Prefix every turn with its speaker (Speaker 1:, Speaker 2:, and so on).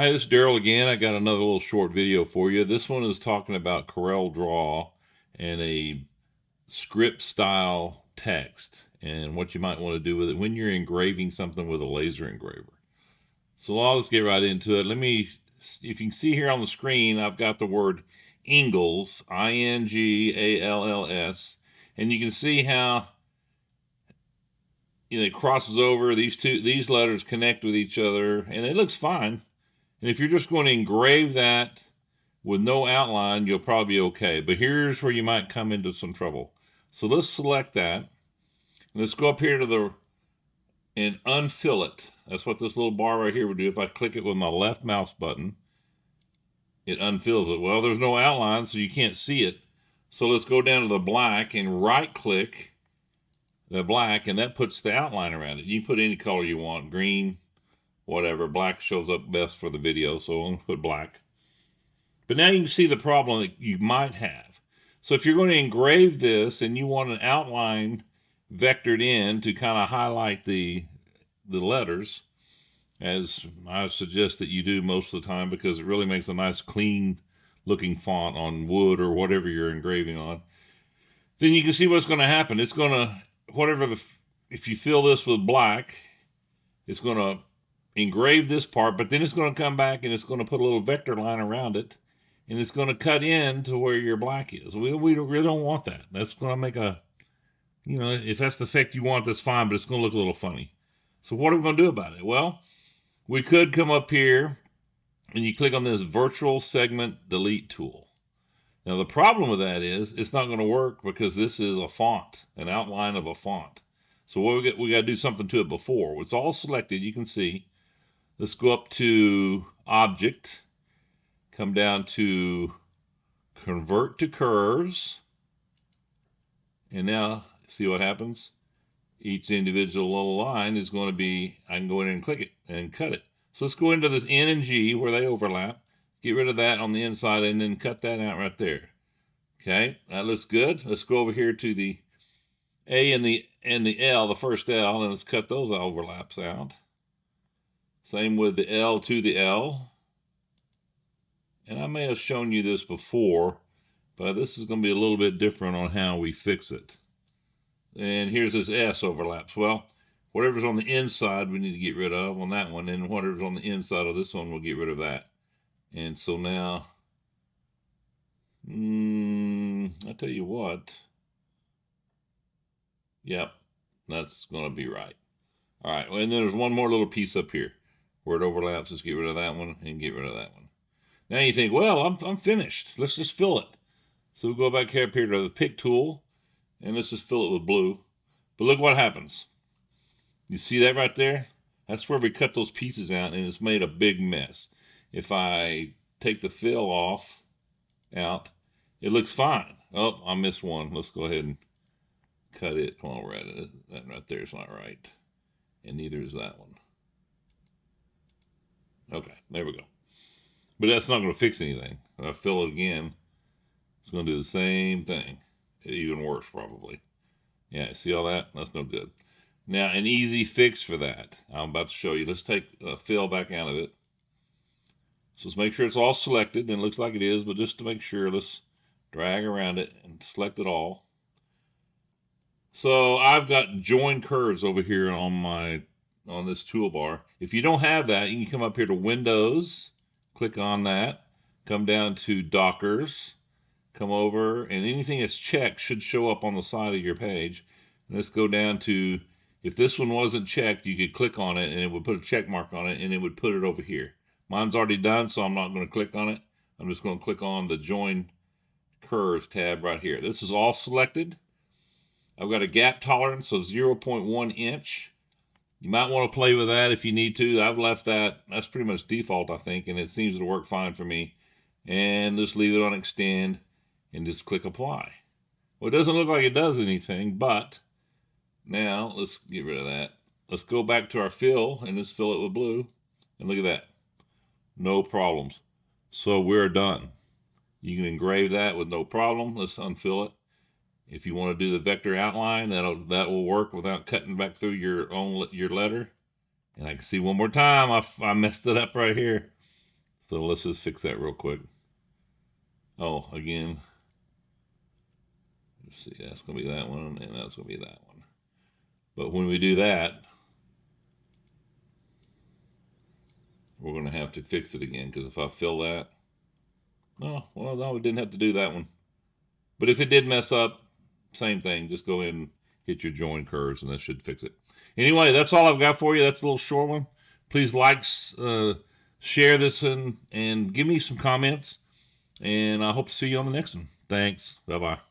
Speaker 1: Hi, this is Darryl again. I got another little short video for you. This one is talking about CorelDraw and a script style text and what you might want to do with it when you're engraving something with a laser engraver. So I'll just get right into it. If you can see here on the screen, I've got the word Ingles, Ingalls, and you can see how it crosses over. These letters connect with each other, and it looks fine. And if you're just going to engrave that with no outline, you'll probably be okay. But here's where you might come into some trouble. So let's select that. Let's go up here to and unfill it. That's what this little bar right here would do. If I click it with my left mouse button, it unfills it. Well, there's no outline, so you can't see it. So let's go down to the black and right click the black, and that puts the outline around it. You can put any color you want, green, whatever. Black shows up best for the video, so I'm going to put black. But now you can see the problem that you might have. So if you're going to engrave this and you want an outline vectored in to kind of highlight the letters, as I suggest that you do most of the time because it really makes a nice clean looking font on wood or whatever you're engraving on, then you can see what's going to happen. It's going to, if you fill this with black, it's going to engrave this part, but then it's going to come back and it's going to put a little vector line around it, and it's going to cut in to where your black is. We really don't want that. That's going to make if that's the effect you want, that's fine, but it's going to look a little funny. So what are we going to do about it? Well, we could come up here and you click on this virtual segment delete tool. Now the problem with that is it's not going to work because this is a font, an outline of a font. So we got to do something to it before. It's all selected, you can see. Let's go up to Object, come down to Convert to Curves, and now see what happens. Each individual little line is going to be, I can go in and click it and cut it. So let's go into this N and G where they overlap, get rid of that on the inside, and then cut that out right there. Okay, that looks good. Let's go over here to the A and the L, the first L, and let's cut those overlaps out. Same with the L to the L. And I may have shown you this before, but this is going to be a little bit different on how we fix it. And here's this S overlaps. Well, whatever's on the inside we need to get rid of on that one, and whatever's on the inside of this one we'll get rid of that. And so now, I tell you what, yep, that's going to be right. All right, well, and then there's one more little piece up here where it overlaps. Let's get rid of that one and get rid of that one. Now you think, well, I'm finished. Let's just fill it. So we'll go back up here to the pick tool, and let's just fill it with blue. But look what happens. You see that right there? That's where we cut those pieces out, and it's made a big mess. If I take the fill out, it looks fine. Oh, I missed one. Let's go ahead and cut it while we're at it. That right there is not right. And neither is that one. Okay, there we go. But that's not going to fix anything. If I fill it again, it's going to do the same thing. Even worse, probably. Yeah, see all that? That's no good. Now, an easy fix for that, I'm about to show you. Let's take the fill back out of it. So let's make sure it's all selected, and it looks like it is, but just to make sure, let's drag around it and select it all. So I've got join curves over here on this toolbar. If you don't have that, you can come up here to Windows, click on that, come down to Dockers, come over, and anything that's checked should show up on the side of your page. And let's go down to, if this one wasn't checked, you could click on it and it would put a check mark on it and it would put it over here. Mine's already done, so I'm not going to click on it. I'm just going to click on the Join Curves tab right here. This is all selected. I've got a gap tolerance of 0.1 inch. You might want to play with that if you need to. I've left that. That's pretty much default, I think, and it seems to work fine for me. And just leave it on Extend and just click Apply. Well, it doesn't look like it does anything, but now let's get rid of that. Let's go back to our fill and just fill it with blue. And look at that. No problems. So we're done. You can engrave that with no problem. Let's unfill it. If you want to do the vector outline, that will work without cutting back through your letter. And I can see one more time, I messed it up right here. So let's just fix that real quick. Oh, again. Let's see, that's going to be that one, and that's going to be that one. But when we do that, we're going to have to fix it again, because if I fill that, oh, well, no, we didn't have to do that one. But if it did mess up, same thing. Just go in and hit your join curves, and that should fix it. Anyway, that's all I've got for you. That's a little short one. Please like, share this, and give me some comments. And I hope to see you on the next one. Thanks. Bye-bye.